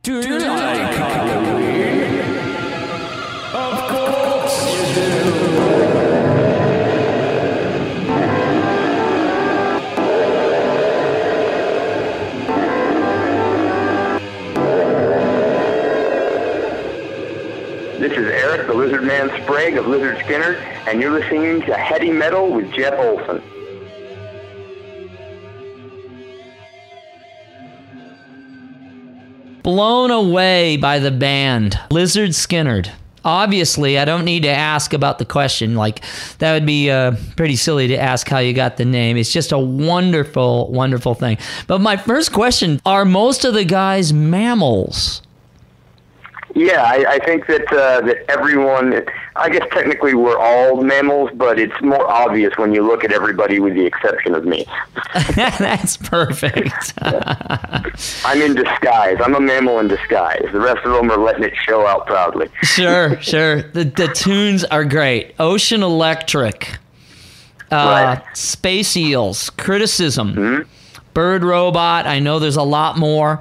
Do you like Halloween? Of course you do. This is Eric, the Lizardman Sprague of Lizard Skynyrd, and you're listening to Heady Metal with Jeff Olson. Blown away by the band, Lizard Skynyrd. Obviously, I don't need to ask about the question. Like, that would be pretty silly to ask how you got the name. It's just a wonderful, wonderful thing. But my first question, are most of the guys mammals? Yeah, I think that that everyone, I guess technically we're all mammals, but it's more obvious when you look at everybody with the exception of me. That's perfect. I'm in disguise. I'm a mammal in disguise. The rest of them are letting it show out proudly. Sure. The tunes are great. Ocean Electric, Right. Space Eels, Criticism, Mm-hmm. Bird Robot. I know there's a lot more.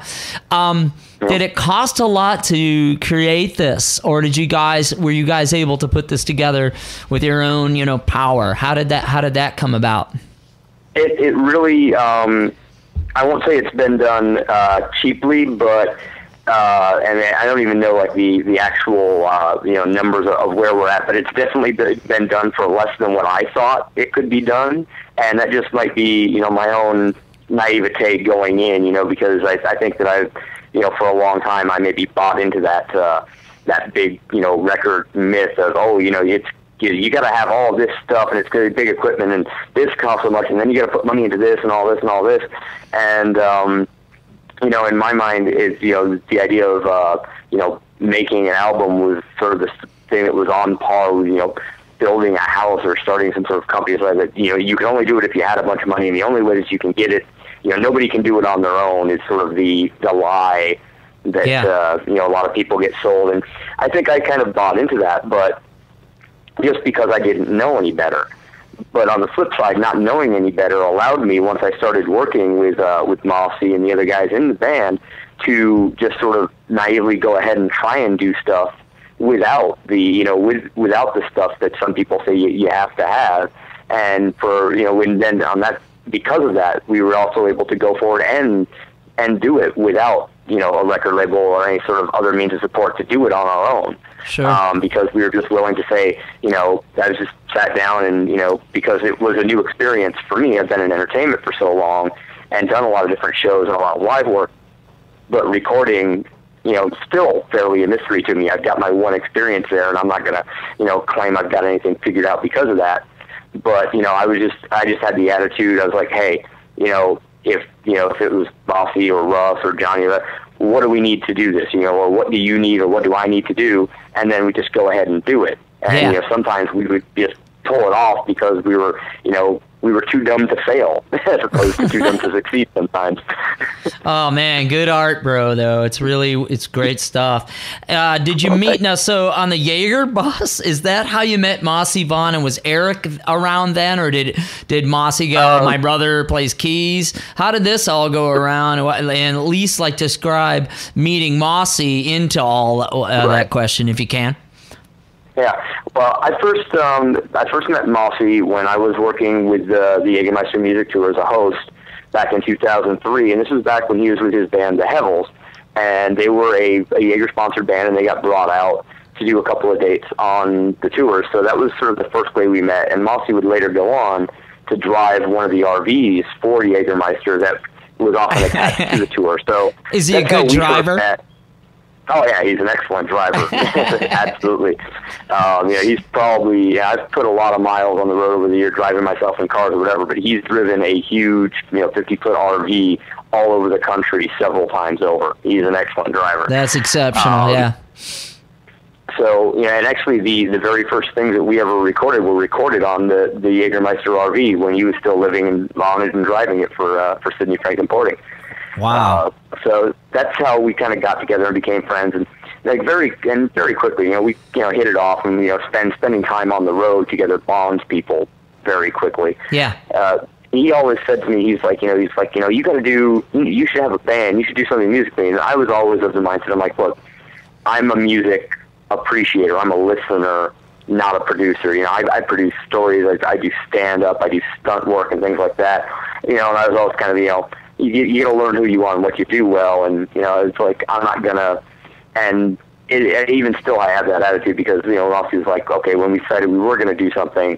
Did it cost a lot to create this, or were you guys able to put this together with your own, power? How did that come about? It really, I won't say it's been done cheaply, but and I don't even know like the actual numbers of where we're at, but it's definitely been done for less than what I thought it could be done, and that just might be my own naivete going in, because I think that I've for a long time I maybe bought into that big record myth of it's you got to have all this stuff and it's going to be big equipment and this costs so much and then you got to put money into this and all this and all this, and in my mind is the idea of making an album was sort of this thing that was on par with building a house or starting some sort of company. So that you can only do it if you had a bunch of money, and the only way that you can get it, nobody can do it on their own, is sort of the lie that a lot of people get sold. And I think I kind of bought into that, but just because I didn't know any better. But on the flip side, not knowing any better allowed me, once I started working with Mossy and the other guys in the band, to just sort of naively go ahead and try and do stuff without the without the stuff that some people say you have to have. And for and then on that, because of that, we were also able to go forward and do it without a record label or any sort of other means of support, to do it on our own. Sure. Because we were just willing to say, I was just sat down and, because it was a new experience for me. I've been in entertainment for so long and done a lot of different shows and a lot of live work, but recording, still fairly a mystery to me. I've got my one experience there, and I'm not going to, claim I've got anything figured out because of that. But, I just had the attitude. I was like, hey, if it was Mossy or Russ or Johnny, what do we need to do this, or what do you need, or what do I need to do? And then we just go ahead and do it. And, sometimes we would just pull it off because we were too dumb to fail as opposed to too dumb to succeed sometimes. Oh man, good art, bro, though. It's great stuff. Did you meet, now, so on the Jaeger bus, is that how you met Mossy, Vaughn, and was Eric around then, or did Mossy go, my brother plays keys? How did this all go around? And at least describe meeting Mossy into all that question, if you can. Yeah, well, I first met Mossy when I was working with the Jägermeister Music Tour as a host back in 2003, and this was back when he was with his band, the Hevels, and they were a Jaeger-sponsored band, and they got brought out to do a couple of dates on the tour. So that was sort of the first way we met, and Mossy would later go on to drive one of the RVs for Jägermeister that was often attached to the tour. So is he a good driver? Oh yeah, he's an excellent driver. Absolutely. He's probably, I've put a lot of miles on the road over the year driving myself in cars or whatever, but he's driven a huge, 50-foot RV all over the country several times over. He's an excellent driver. That's exceptional, yeah. So, and actually the very first things that we ever recorded were recorded on the Jägermeister RV when he was still living on it and driving it for Sidney Frank Porting. Wow. So that's how we kind of got together and became friends, and very quickly, we hit it off, and spending time on the road together bonds people very quickly. Yeah. he always said to me, you got to you should have a band, you should do something musically. And I was always of the mindset, I'm like, look, I'm a music appreciator, I'm a listener, not a producer. I produce stories, I do stand-up, I do stunt work and things like that. And I was always kind of, you got to learn who you are and what you do well. And, it's like, I'm not going to, and even still I have that attitude because, Mossy was like, okay, when we decided we were going to do something,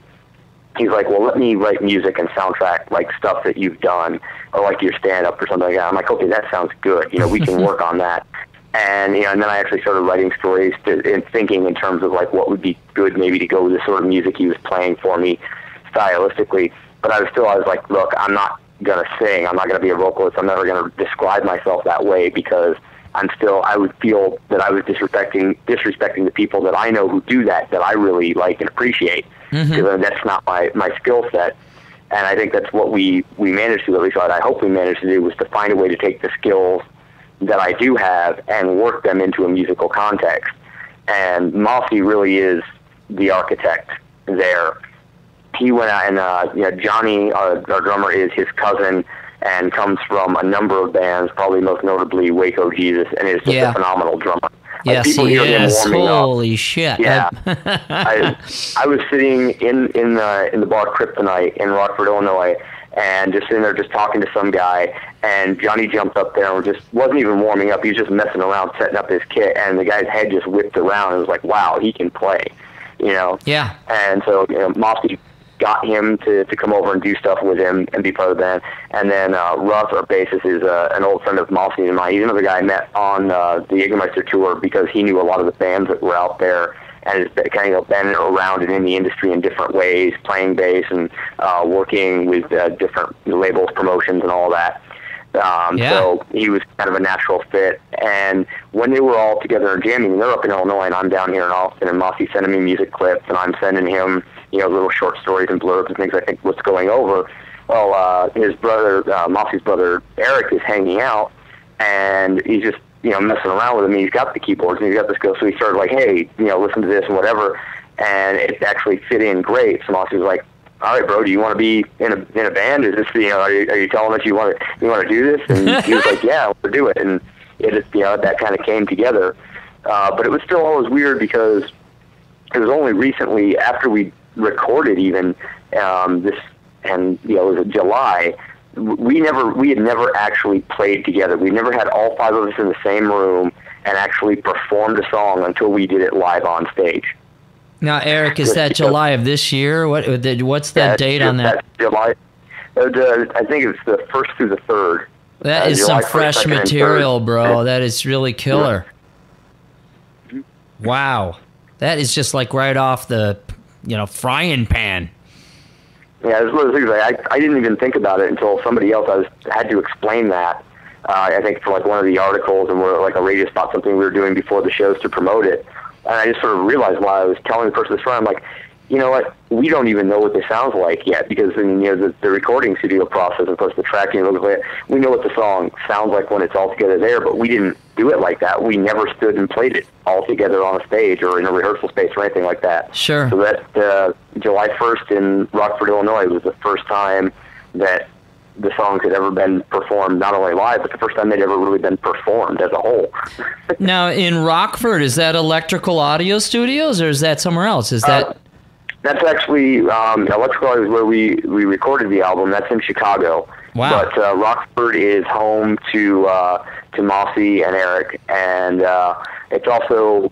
he's like, well, let me write music and soundtrack, like stuff that you've done, or like your stand-up or something like that. I'm like, okay, that sounds good. We can work on that. And, and then I actually started writing stories and thinking in terms of, like, what would be good maybe to go with the sort of music he was playing for me stylistically. But I was like, look, I'm not going to sing. I'm not going to be a vocalist. I'm never going to describe myself that way because I would feel that I was disrespecting the people that I know who do that I really like and appreciate. Because that's not my skill set. And I think that's what we managed to, at least what I hope we managed to do, was to find a way to take the skills that I do have and work them into a musical context. And Mossy really is the architect there. He went out and, Johnny, our drummer, is his cousin and comes from a number of bands, probably most notably Waco Jesus, and is just a phenomenal drummer. Yes, he is. Holy shit! Yeah, I was sitting in the bar Kryptonite in Rockford, Illinois, and just sitting there just talking to some guy, and Johnny jumped up there and just wasn't even warming up. He was just messing around, setting up his kit, and the guy's head just whipped around. And it was like, wow, he can play, Yeah. And so Mossy got him to come over and do stuff with him and be part of the band. And then Russ, our bassist, is an old friend of Mossy and mine. He's another guy I met on the Jägermeister tour because he knew a lot of the bands that were out there and has kind of been around and in the industry in different ways, playing bass and working with different labels, promotions, and all that. So he was kind of a natural fit. And when they were all together and jamming, they're up in Illinois and I'm down here in Austin, and Mossy sending me music clips and I'm sending him, little short stories and blurbs and things I think what's going over. Well, his brother, Mossy's brother, Eric, is hanging out and he's just, messing around with him. He's got the keyboards and he's got this go. So he started like, hey, listen to this and whatever. And it actually fit in great. So Mossy was like, all right, bro, do you want to be in a band? Is this, are you telling us you want to do this? And he was like, yeah, I want to do it. And it just, that kind of came together. But it was still always weird because it was only recently after we recorded even this, and it was July. We had never actually played together. We never had all five of us in the same room and actually performed a song until we did it live on stage. Now, Eric, is that July of this year? What's that date on that? That's July. I think it's the 1st through the 3rd. That is July some fresh 1st, 2nd, material, and 3rd. bro. That is really killer. Wow. That is just like right off the, frying pan. Yeah, it was one of those things. I didn't even think about it until somebody else had to explain that. I think for like one of the articles, and we're like a radio spot, something we were doing before the shows to promote it. And I just sort of realized while I was telling the person this story, I'm like, you know what? We don't even know what this sounds like yet because the recording studio process, of course, the tracking, we know what the song sounds like when it's all together there, but we didn't do it like that. We never stood and played it all together on a stage or in a rehearsal space or anything like that. Sure. So that July 1st in Rockford, Illinois was the first time that the songs had ever been performed, not only live, but the first time they'd ever really been performed as a whole. Now, in Rockford, is that Electrical Audio Studios, or is that somewhere else? Is that... That's actually, Electrical Audio is where we recorded the album. That's in Chicago. Wow. But Rockford is home to Mossy and Eric, and it's also...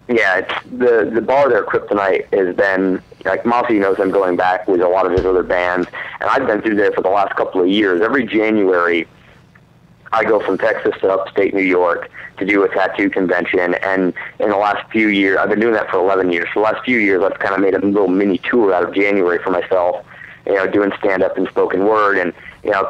Yeah, it's the bar there, Kryptonite, has been, like, Mossy knows I'm going back with a lot of his other bands, and I've been through there for the last couple of years. Every January, I go from Texas to upstate New York to do a tattoo convention, and in the last few years, I've been doing that for 11 years. For the last few years, I've kind of made a little mini tour out of January for myself, doing stand-up and spoken word and,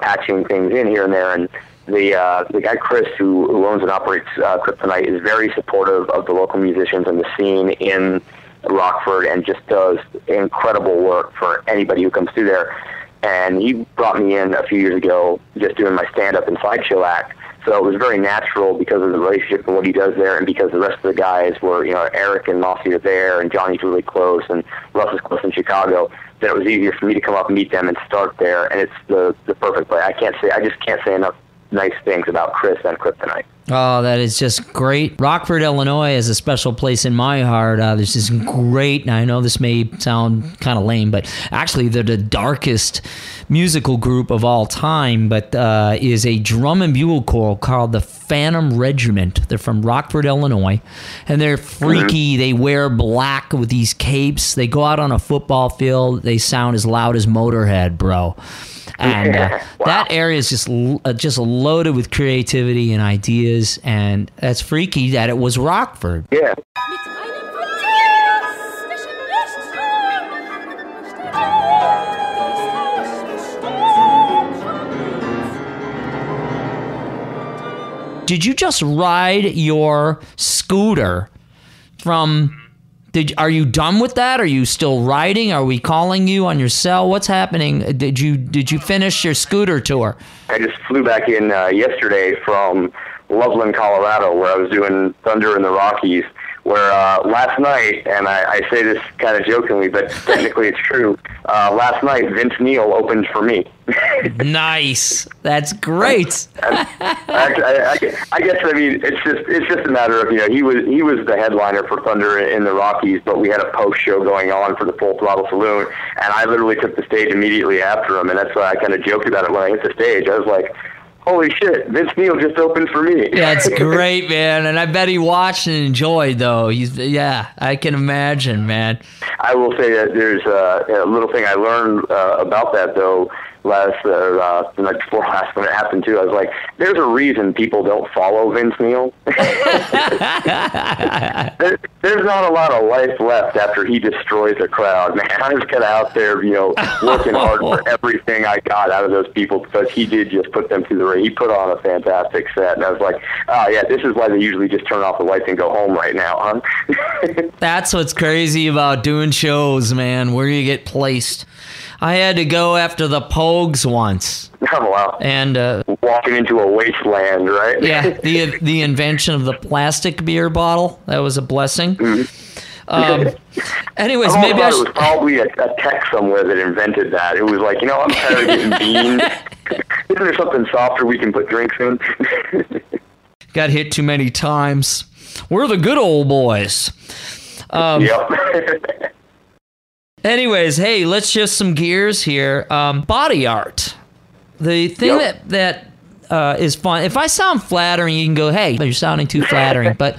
patching things in here and there, and the guy Chris who owns and operates Kryptonite is very supportive of the local musicians and the scene in Rockford and just does incredible work for anybody who comes through there. And he brought me in a few years ago just doing my stand-up and sideshow act So it was very natural because of the relationship and what he does there, and because the rest of the guys were, Eric and Mossy are there, and Johnny's really close, and Russ is close in Chicago, that it was easier for me to come up and meet them and start there, and it's the perfect play. I just can't say enough nice things about Chris and Kryptonite. Oh, that is just great. Rockford, Illinois is a special place in my heart. There's this great, and I know this may sound kind of lame, but actually they're the darkest musical group of all time, but is a drum and bugle corps called the Phantom Regiment. They're from Rockford, Illinois, and they're freaky. Mm-hmm. They wear black with these capes. They go out on a football field. They sound as loud as Motorhead, bro. And wow. That area is just loaded with creativity and ideas, and that's freaky that it was Rockford. Yeah. Did you just ride your scooter from... Are you done with that? Are you still riding? Are we calling you on your cell? What's happening? Did you finish your scooter tour? I just flew back in yesterday from Loveland, Colorado, where I was doing Thunder in the Rockies, where last night, and I say this kind of jokingly, but technically it's true, last night Vince Neil opened for me. Nice. That's great. I guess it's just a matter of, he was the headliner for Thunder in the Rockies, but we had a post show going on for the Full Throttle Saloon, and I literally took the stage immediately after him, and that's why I kind of joked about it when I hit the stage. I was like, holy shit, Vince Neil just opened for me. Yeah, it's great, man. And I bet he watched and enjoyed, though. I can imagine, man. I will say that there's a little thing I learned about that, though, the night before last when it happened, too. I was like, there's a reason people don't follow Vince Neil. There's not a lot of life left after he destroys a crowd, man. I was kind of out there, working hard for everything I got out of those people because he did just put them through the ring. He put on a fantastic set, and I was like, oh, yeah, this is why they usually just turn off the lights and go home right now, huh? That's what's crazy about doing shows, man, where you get placed. I had to go after the Pogues once. Oh, wow. And walking into a wasteland, right? Yeah, the invention of the plastic beer bottle, that was a blessing. Mm-hmm. Anyways, I maybe it was probably a tech somewhere that invented that. It was like, I'm tired of getting beans. Isn't there something softer we can put drinks in? Got hit too many times. We're the good old boys. Yep. Anyways, hey, let's shift some gears here. Body art. The thing that is fun. If I sound flattering, you can go, hey, you're sounding too flattering. But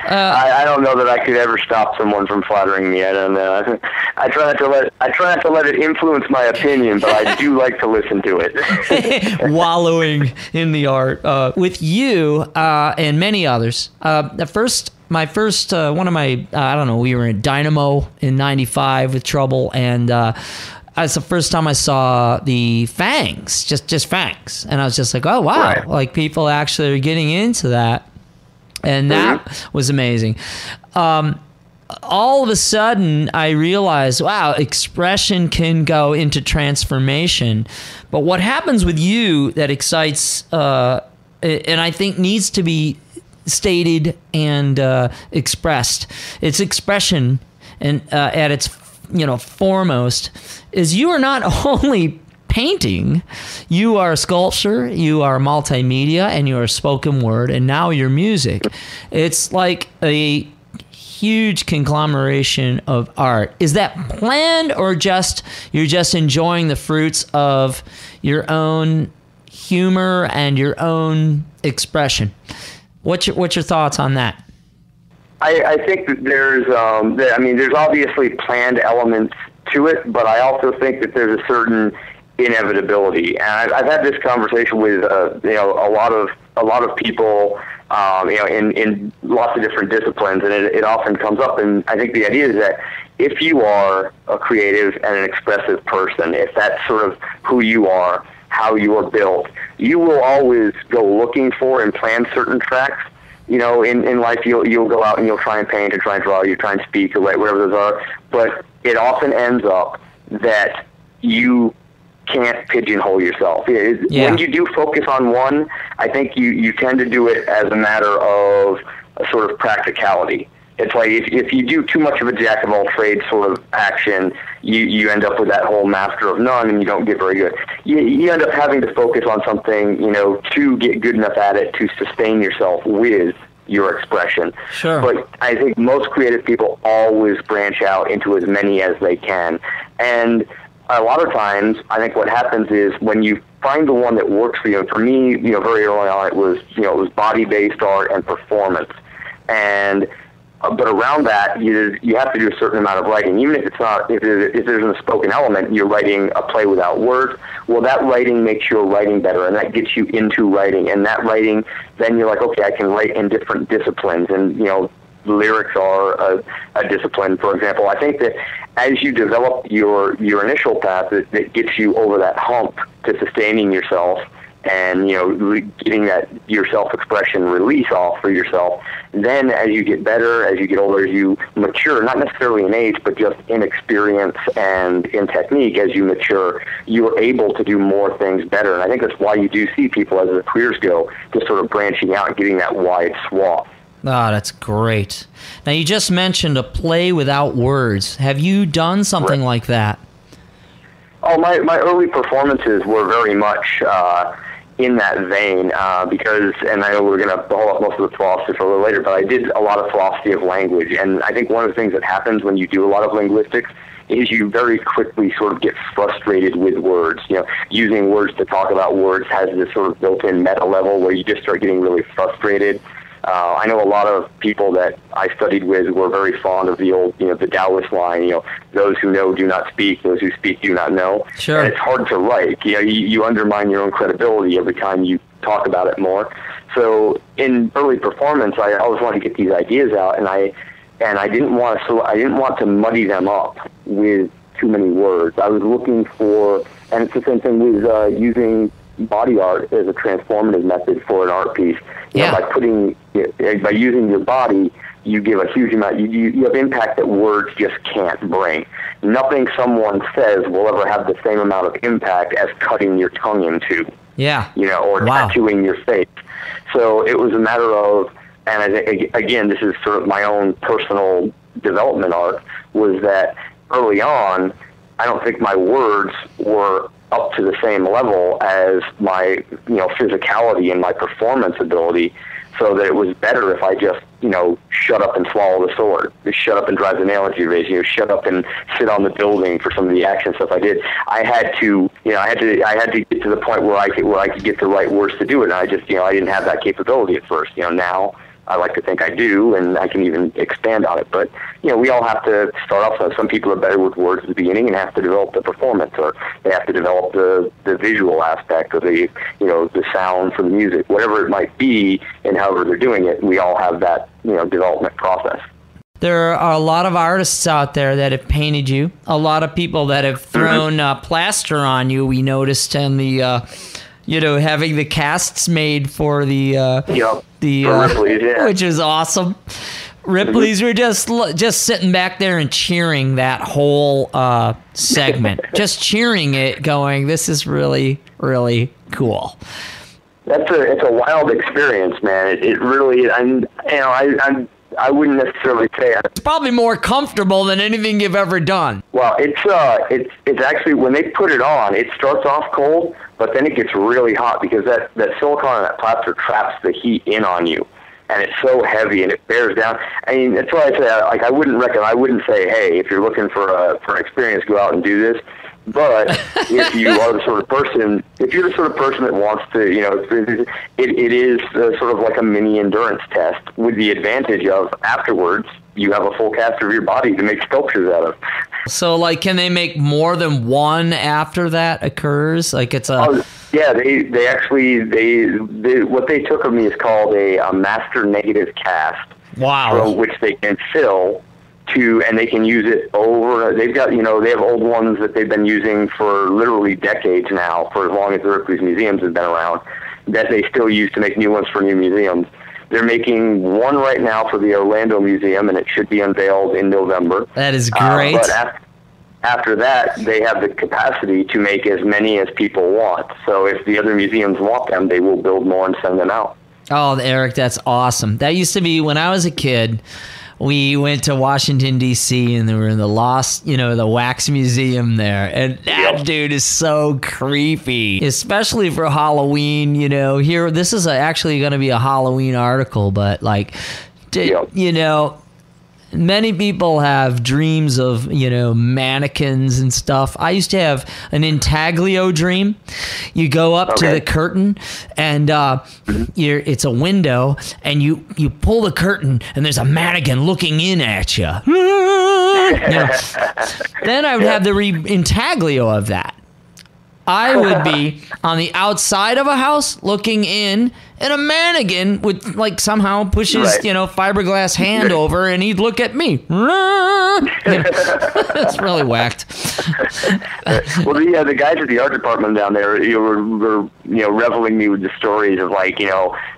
I don't know that I could ever stop someone from flattering me. I don't know. I try not to let it influence my opinion, but I do like to listen to it. Wallowing in the art. With you and many others, my first one of my, I don't know, we were in Dynamo in 95 with Trouble, and that's the first time I saw the Fangs, just Fangs. And I was just like, oh, wow, right. Like people actually are getting into that. And that was amazing. All of a sudden, I realized, wow, expression can go into transformation. But what happens with you that excites, and I think needs to be stated and expressed, it's expression and at its foremost, is you are not only painting, you are sculpture, you are multimedia, and you are spoken word, and now your music. It's like a huge conglomeration of art. Is that planned, or you're just enjoying the fruits of your own humor and your own expression? What's your thoughts on that? I think that there's obviously planned elements to it, but I also think that there's a certain inevitability. And I've had this conversation with a lot of people in lots of different disciplines, and it often comes up. And I think the idea is that if you are a creative and an expressive person, if that's sort of who you are, how you are built, you will always go looking for and plan certain tracks. In life, you'll go out and you'll try and paint or try and draw, you try and speak or whatever those are. But it often ends up that you can't pigeonhole yourself. When you do focus on one, I think you tend to do it as a matter of a sort of practicality. It's like if you do too much of a jack of all trades sort of action, you end up with that whole master of none, and you don't get very good. You end up having to focus on something, to get good enough at it to sustain yourself with your expression. Sure. But I think most creative people always branch out into as many as they can. And a lot of times, I think what happens is when you find the one that works for you, and for me, very early on, it was body-based art and performance. And but around that, you have to do a certain amount of writing. Even if it's not, if there's a spoken element, you're writing a play without words. Well, that writing makes your writing better, and that gets you into writing. And that writing, then you're like, okay, I can write in different disciplines. And lyrics are a discipline, for example. I think that as you develop your initial path, that gets you over that hump to sustaining yourself, and getting that your self-expression release off for yourself. Then as you get better, as you get older, as you mature, not necessarily in age, but just in experience and in technique, as you mature, you're able to do more things better. And I think that's why you do see people, as their careers go, just sort of branching out and getting that wide swath. Oh, that's great. Now, you just mentioned a play without words. Have you done something like that? Oh, my early performances were very much in that vein, because, and I know we're going to hold up most of the philosophy for a little later, but I did a lot of philosophy of language, and I think one of the things that happens when you do a lot of linguistics is you very quickly sort of get frustrated with words. Using words to talk about words has this sort of built-in meta level where you just start getting really frustrated. I know a lot of people that I studied with were very fond of the old, the Taoist line, those who know do not speak, those who speak do not know. Sure. And it's hard to write. You undermine your own credibility every time you talk about it more. So in early performance, I always wanted to get these ideas out, and I didn't want to muddy them up with too many words. I was looking for, and it's the same thing with using body art as a transformative method for an art piece. By using your body, you give a huge amount. You have impact that words just can't bring. Nothing someone says will ever have the same amount of impact as cutting your tongue into. Yeah. Or tattooing your face. So it was a matter of, and I think, again, this is sort of my own personal development arc, was that early on, I don't think my words were up to the same level as my, physicality and my performance ability, so that it was better if I just, shut up and swallow the sword, just shut up and drive the nail into your face, shut up and sit on the building for some of the action stuff I did. I had to get to the point where I could get the right words to do it, and I just, I didn't have that capability at first. Now I like to think I do, and I can even expand on it. But, we all have to start off. Some people are better with words at the beginning and have to develop the performance, or they have to develop the visual aspect, or the sound for the music, whatever it might be, and however they're doing it. We all have that, development process. There are a lot of artists out there that have painted you, a lot of people that have thrown plaster on you. We noticed in the, having the casts made for the Ripley's, yeah. Which is awesome. Ripley's were just sitting back there and cheering that whole segment, just cheering it, going, "This is really, really cool." It's a wild experience, man. It really, I wouldn't necessarily say it's probably more comfortable than anything you've ever done. Well, it's actually, when they put it on, it starts off cold, but then it gets really hot because that silicone and that plaster traps the heat in on you, and it's so heavy and it bears down. I mean, that's why I say, I wouldn't say, hey, if you're looking for an experience, go out and do this. But if you are the sort of person, if you're the sort of person that wants to, it is sort of like a mini endurance test, with the advantage of afterwards you have a full cast of your body to make sculptures out of. So, can they make more than one after that occurs? It's a... Oh, yeah, they actually, what they took of me is called a master negative cast. Wow. From which they can fill and they can use it over. They've got, they have old ones that they've been using for literally decades now, for as long as the Ripley's museums have been around, that they still use to make new ones for new museums. They're making one right now for the Orlando Museum, and it should be unveiled in November. That is great. after that, they have the capacity to make as many as people want. So if the other museums want them, they will build more and send them out. Oh, Eric, that's awesome. That used to be when I was a kid. We went to Washington, D.C., and we were in the the wax museum there. And that dude is so creepy, especially for Halloween. Here, this is actually going to be a Halloween article, but many people have dreams of, mannequins and stuff. I used to have an intaglio dream. You go up to the curtain and it's a window and you pull the curtain and there's a mannequin looking in at you. Then I would have the intaglio of that. I would be on the outside of a house looking in, and a mannequin would somehow push his fiberglass hand over, and he'd look at me. It's really whacked. Well, the guys at the art department down there, were reveling me with the stories of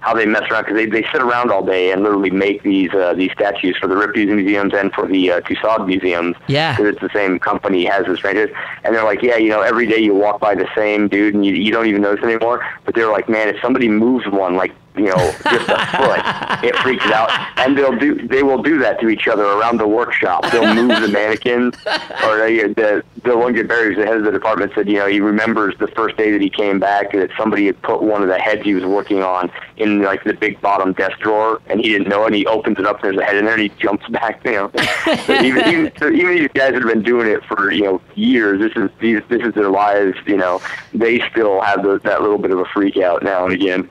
how they mess around, because they sit around all day and literally make these statues for the Ripley's museums and for the Toussaint museums. Yeah, because it's the same company has this franchise, and they're like, every day you walk by the same dude and you don't even notice anymore. But they're like, man, if somebody moves one just a foot, it freaks it out, and they will do that to each other around the workshop. They'll move the mannequins, or the one guy, Barry, who's the head of the department, said he remembers the first day that he came back that somebody had put one of the heads he was working on in the big bottom desk drawer, and he didn't know it, and he opens it up and there's a head in there, and he jumps back. So even these guys that have been doing it for years, this is their lives. They still have that little bit of a freak out now and again.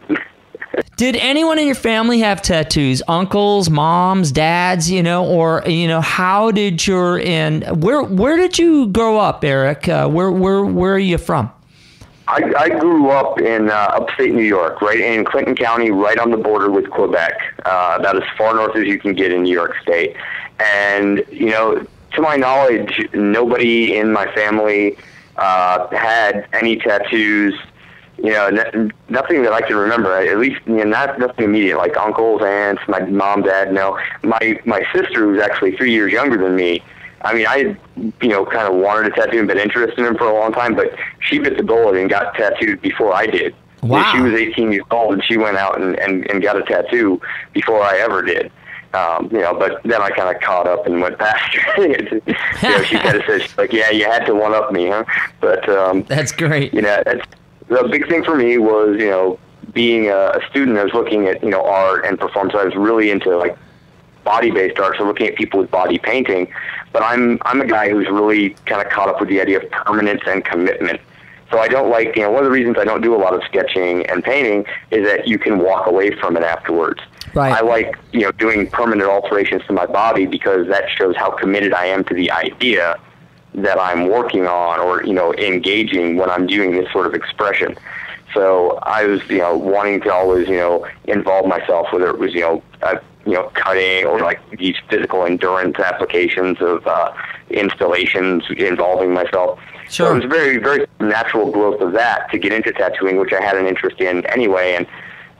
Did anyone in your family have tattoos? Uncles, moms, dads, or how did where did you grow up, Eric? Where are you from? I grew up in upstate New York, right in Clinton County, right on the border with Quebec, about as far north as you can get in New York State. And to my knowledge, nobody in my family had any tattoos. Nothing that I can remember. At least, nothing immediate, like uncles, aunts, my mom, dad. No, my sister, who's actually 3 years younger than me. I mean, I had, kind of wanted a tattoo and been interested in him for a long time, but she bit the bullet and got tattooed before I did. Wow. She was 18 years old and she went out and got a tattoo before I ever did. But then I kind of caught up and went past her. She kind of says, yeah, you had to one-up me, huh? But that's great. The big thing for me was, being a student, I was looking at, art and performance. So I was really into body-based art, so looking at people with body painting. But I'm a guy who's really kind of caught up with the idea of permanence and commitment. So I don't like, one of the reasons I don't do a lot of sketching and painting is that you can walk away from it afterwards. Right. I like, doing permanent alterations to my body because that shows how committed I am to the idea that I'm working on or, engaging when I'm doing this sort of expression. So I was, wanting to always, involve myself, whether it was, cutting or these physical endurance applications of installations involving myself. Sure. So it was very, very natural growth of that to get into tattooing, which I had an interest in anyway. And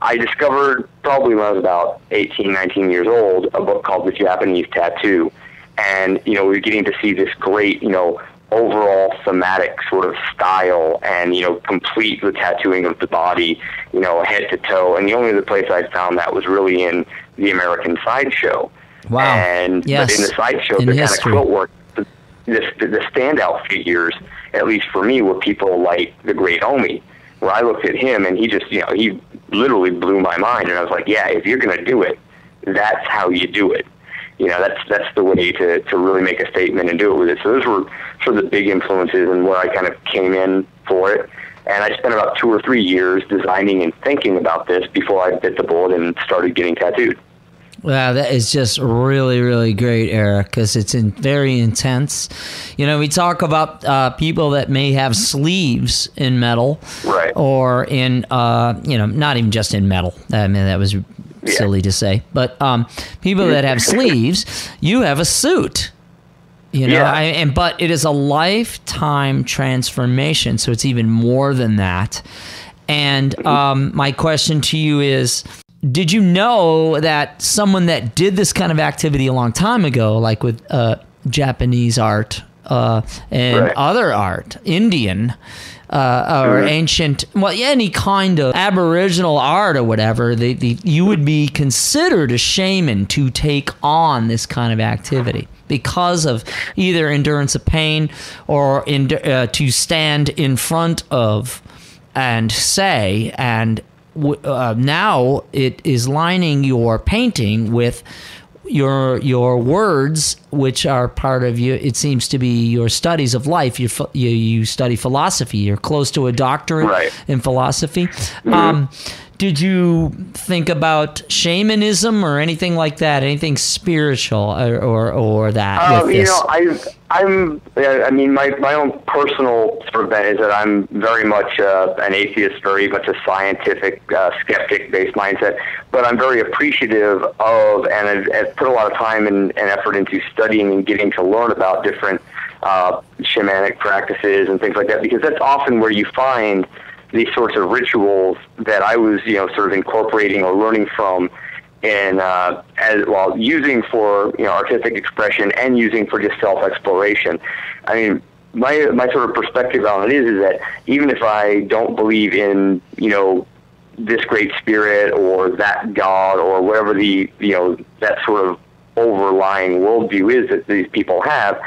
I discovered probably when I was about 18, 19 years old, a book called The Japanese Tattoo. And, we were getting to see this great, overall thematic sort of style and, complete the tattooing of the body, head to toe. And the only other place I'd found that was really in the American Sideshow. Wow. But in the Sideshow, the kind of quilt work, the standout figures, at least for me, were people like the Great Omi, where I looked at him and he just, he literally blew my mind. And I was like, yeah, if you're going to do it, that's how you do it. That's the way to really make a statement and do it with it. So those were sort of the big influences and where I kind of came in for it. And I spent about 2 or 3 years designing and thinking about this before I bit the bullet and started getting tattooed. Wow, that is just really, really great, Eric, because it's very intense. We talk about people that may have sleeves in metal, right? Or in, not even just in metal. I mean, that was silly to say, but people that have sleeves, you have a suit. But it is a lifetime transformation, so it's even more than that. And my question to you is, did you know that someone that did this kind of activity a long time ago, like with Japanese art, and Right. other art, Indian or ancient, well, yeah, any kind of Aboriginal art or whatever, you would be considered a shaman to take on this kind of activity because of either endurance of pain or to stand in front of and say, and now it is lining your painting with your words, which are part of you. It seems to be your studies of life. You study philosophy. You're close to a doctorate Right. in philosophy. Mm-hmm. Did you think about shamanism or anything like that? Anything spiritual or that? With You this? know, I mean, my own personal sort of bent is that I'm very much an atheist, very much a scientific, skeptic-based mindset. But I'm very appreciative of, and I've put a lot of time and effort into studying and getting to learn about different shamanic practices and things like that, because that's often where you find these sorts of rituals that I was, sort of incorporating or learning from, and using for artistic expression and using for just self-exploration. I mean, my sort of perspective on it is that even if I don't believe in this great spirit or that God or whatever that sort of overlying worldview is that these people have,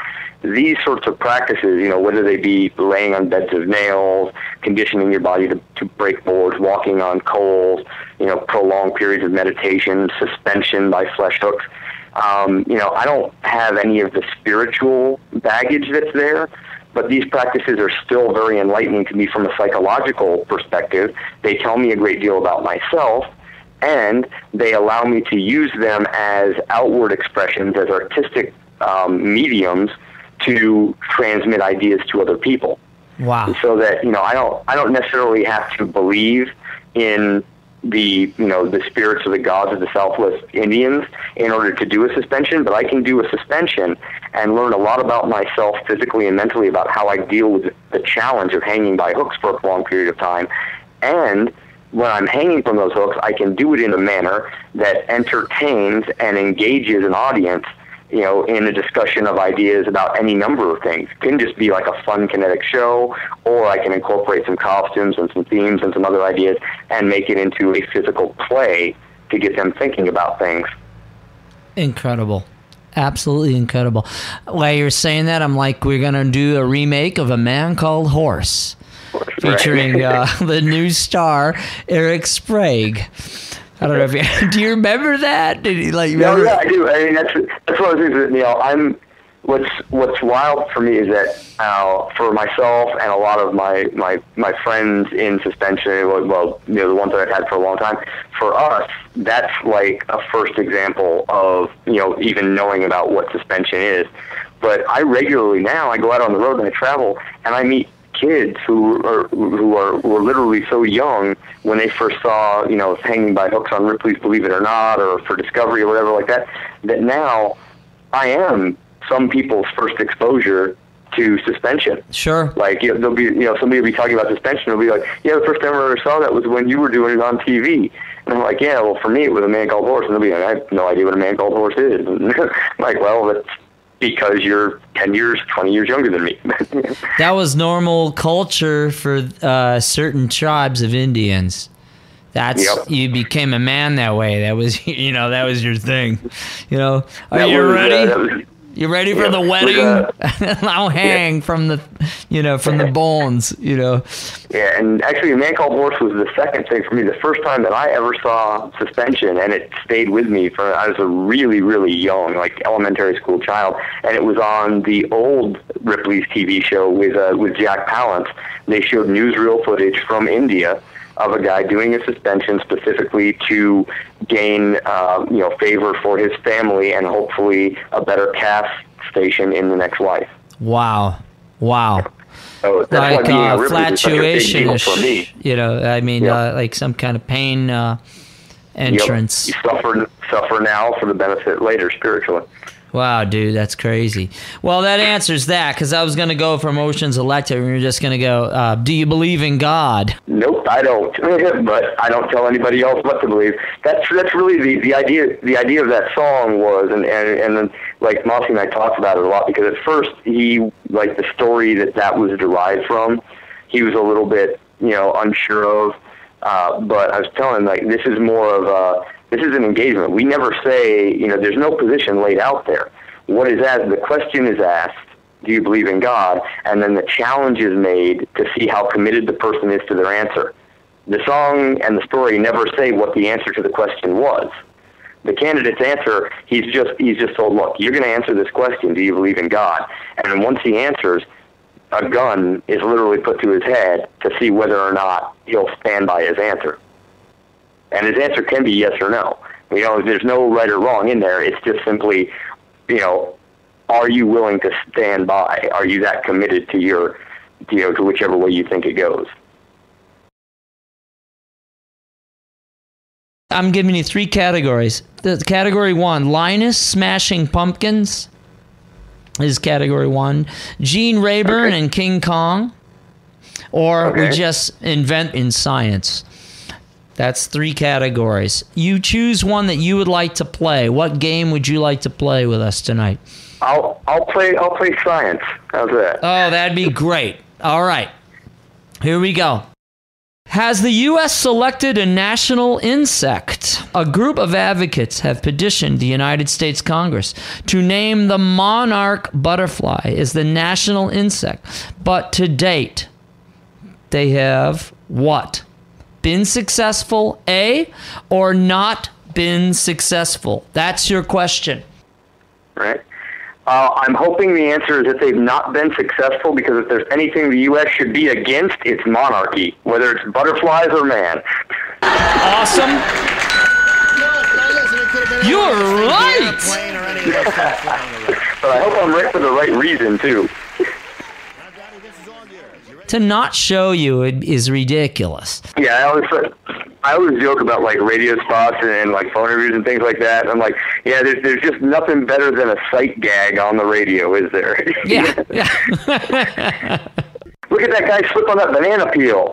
these sorts of practices, whether they be laying on beds of nails, conditioning your body to break boards, walking on coals, prolonged periods of meditation, suspension by flesh hooks. I don't have any of the spiritual baggage that's there, but these practices are still very enlightening to me from a psychological perspective. They tell me a great deal about myself, and they allow me to use them as outward expressions, as artistic mediums to transmit ideas to other people. Wow. So that I don't necessarily have to believe in the spirits or the gods of the Southwest Indians in order to do a suspension, but I can do a suspension and learn a lot about myself physically and mentally about how I deal with the challenge of hanging by hooks for a long period of time. And when I'm hanging from those hooks, I can do it in a manner that entertains and engages an audience in a discussion of ideas about any number of things. It can just be like a fun kinetic show, or I can incorporate some costumes and some themes and some other ideas and make it into a physical play to get them thinking about things. Incredible. Absolutely incredible. While you're saying that, I'm like, we're going to do a remake of A Man Called Horse, featuring the new star, Eric Sprague. I don't know if you do. You remember that? Did you remember? Yeah, I do. I mean, that's one of the things that what's wild for me is that for myself and a lot of my friends in suspension, the ones that I've had for a long time, for us, that's like a first example of even knowing about what suspension is. But I regularly now I go out on the road and I travel and I meet kids who were literally so young when they first saw hanging by hooks on Ripley's Believe It or Not or for Discovery or whatever like that, that now I am some people's first exposure to suspension. Sure. Like there'll be somebody will be talking about suspension. They'll be like, yeah, the first time I ever saw that was when you were doing it on TV. And I'm like, yeah, well, for me it was A Man Called Horse. And they'll be like, I have no idea what A Man Called Horse is. And I'm like, well, that's because you're 10 years, 20 years younger than me. That was normal culture for certain tribes of Indians. You became a man that way. That was, that was your thing. Are you ready? You ready for the wedding? I'll hang from the, from the bones, Yeah, and actually, A Man Called Horse was the second thing for me. The first time that I ever saw suspension, and it stayed with me I was a really, really young, like elementary school child, and it was on the old Ripley's TV show with Jack Palance. They showed newsreel footage from India of a guy doing a suspension specifically to gain, favor for his family and hopefully a better caste station in the next life. Wow. So that's Like why being a Ripley is such a big deal for me. like some kind of pain entrance. Yep. You suffer now for the benefit later spiritually. Wow, dude, that's crazy. Well, that answers that, because I was going to go for Emotions Elective, and you're just going to go, do you believe in God? Nope, I don't. But I don't tell anybody else what to believe. That's really the idea. The idea of that song was, and then like Mossy and I talked about it a lot, because at first he, like the story that was derived from, he was a little bit, unsure of. But I was telling him, like, this is more of this is an engagement. We never say, there's no position laid out there. What is asked, the question is asked, do you believe in God? And then the challenge is made to see how committed the person is to their answer. The song and the story never say what the answer to the question was. The candidate's answer, he's just told, look, you're going to answer this question, do you believe in God? And then once he answers, a gun is literally put to his head to see whether or not he'll stand by his answer. And his answer can be yes or no. There's no right or wrong in there. It's just simply, are you willing to stand by? Are you that committed to your, to whichever way you think it goes? I'm giving you 3 categories. The category 1, Linus smashing pumpkins is category 1. Gene Rayburn and King Kong. Or we just invent in science. That's 3 categories. You choose one that you would like to play. What game would you like to play with us tonight? I'll play science. How's that? Oh, that'd be great. All right. Here we go. Has the U.S. selected a national insect? A group of advocates have petitioned the United States Congress to name the monarch butterfly as the national insect. But to date, they have what? Been successful, A, or not been successful? That's your question. Right. I'm hoping the answer is that they've not been successful, because if there's anything the U.S. should be against, it's monarchy, whether it's butterflies or man. Awesome. You're right. But I hope I'm right for the right reason, too. To not show you is ridiculous. Yeah, I always joke about like radio spots and like phone interviews and things like that. I'm like, yeah, there's just nothing better than a sight gag on the radio, is there? Yeah. Look at that guy slip on that banana peel.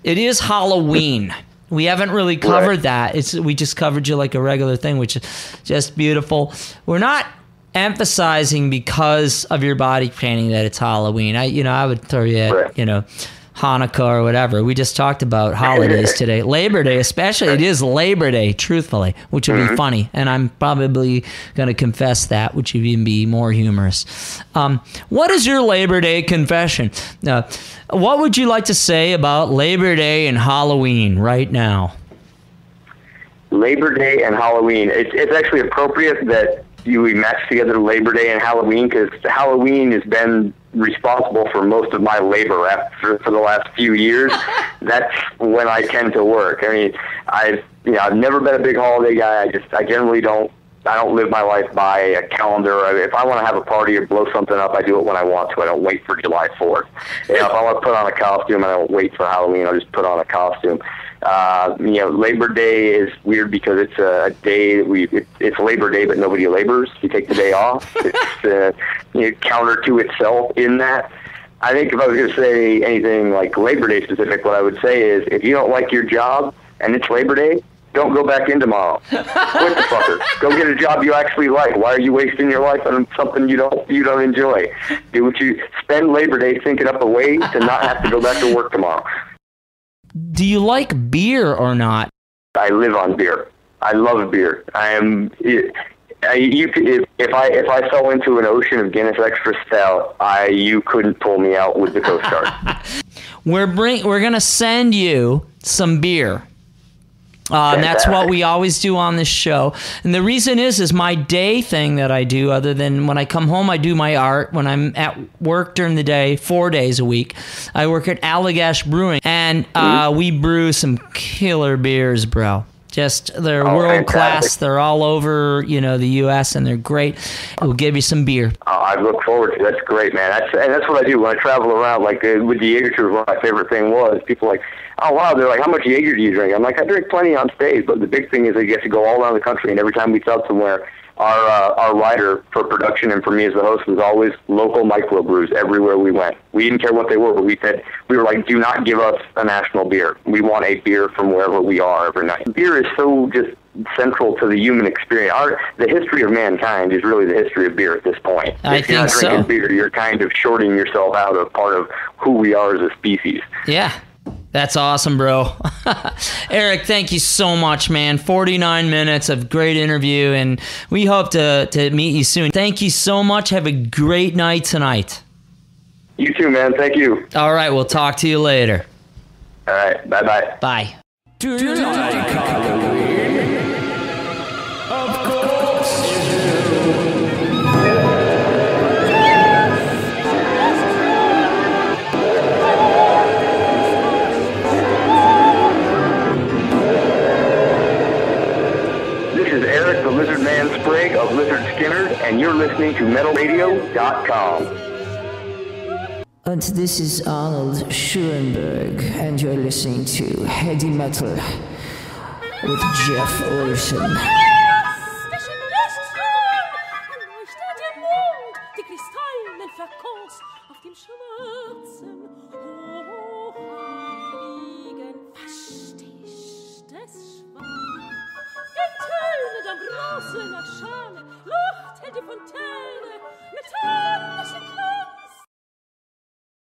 It is Halloween. We haven't really covered that. We just covered you like a regular thing, which is just beautiful. We're not emphasizing because of your body painting that it's Halloween. I would throw you at, Hanukkah or whatever. We just talked about holidays today. Labor Day especially. It is Labor Day, truthfully, which would be funny. And I'm probably going to confess that, which would even be more humorous. What is your Labor Day confession? What would you like to say about Labor Day and Halloween right now? Labor Day and Halloween. It's actually appropriate that we match together Labor Day and Halloween, because Halloween has been responsible for most of my labor for the last few years. That's when I tend to work. I mean, I've never been a big holiday guy. I generally don't live my life by a calendar. If I want to have a party or blow something up, I do it when I want to. I don't wait for July 4th. If I want to put on a costume, I don't wait for Halloween. I'll just put on a costume. Labor Day is weird because it's a day it's Labor Day, but nobody labors. You take the day off. It's counter to itself in that. I think if I was going to say anything like Labor Day specific, what I would say is, if you don't like your job and it's Labor Day, don't go back in tomorrow. Quit the fucker. Go get a job you actually like. Why are you wasting your life on something you don't enjoy? Spend Labor Day thinking up a way to not have to go back to work tomorrow. Do you like beer or not? I live on beer. I love beer. If I fell into an ocean of Guinness Extra Stout, you couldn't pull me out with the Coast Guard. We're gonna send you some beer. And that's what we always do on this show. And the reason is my day thing that I do, other than when I come home, I do my art. When I'm at work during the day, 4 days a week, I work at Allagash Brewing. And we brew some killer beers, bro. Just, they're world class. They're all over, the U.S., and they're great. We'll give you some beer. I look forward to it. That's great, man. That's what I do when I travel around. Like with the Jaeger tours, what my favorite thing was, people like, oh, wow, they're like, how much Jaeger do you drink? I'm like, I drink plenty on stage, but the big thing is I get to go all around the country, and every time we sell somewhere, our rider for production and for me as the host was always local microbrews everywhere we went. We didn't care what they were, but we were like, do not give us a national beer. We want a beer from wherever we are every night. Beer is so just central to the human experience. The history of mankind is really the history of beer at this point. If you're not drinking beer, you're kind of shorting yourself out of part of who we are as a species. Yeah. That's awesome, bro. Eric, thank you so much, man. 49 minutes of great interview, and we hope to meet you soon. Thank you so much. Have a great night tonight. You too, man. Thank you. All right, we'll talk to you later. All right, bye-bye. Bye. Do you like Halloween? Of course you do. This is Eric, the Lizardman Sprague of Lizard Skynyrd, and you're listening to MetalRadio.com. And this is Arnold Schoenberg, and you're listening to Heady Metal with Jeff Olson. Nach Schale, Luft hält die Fontäne, Metall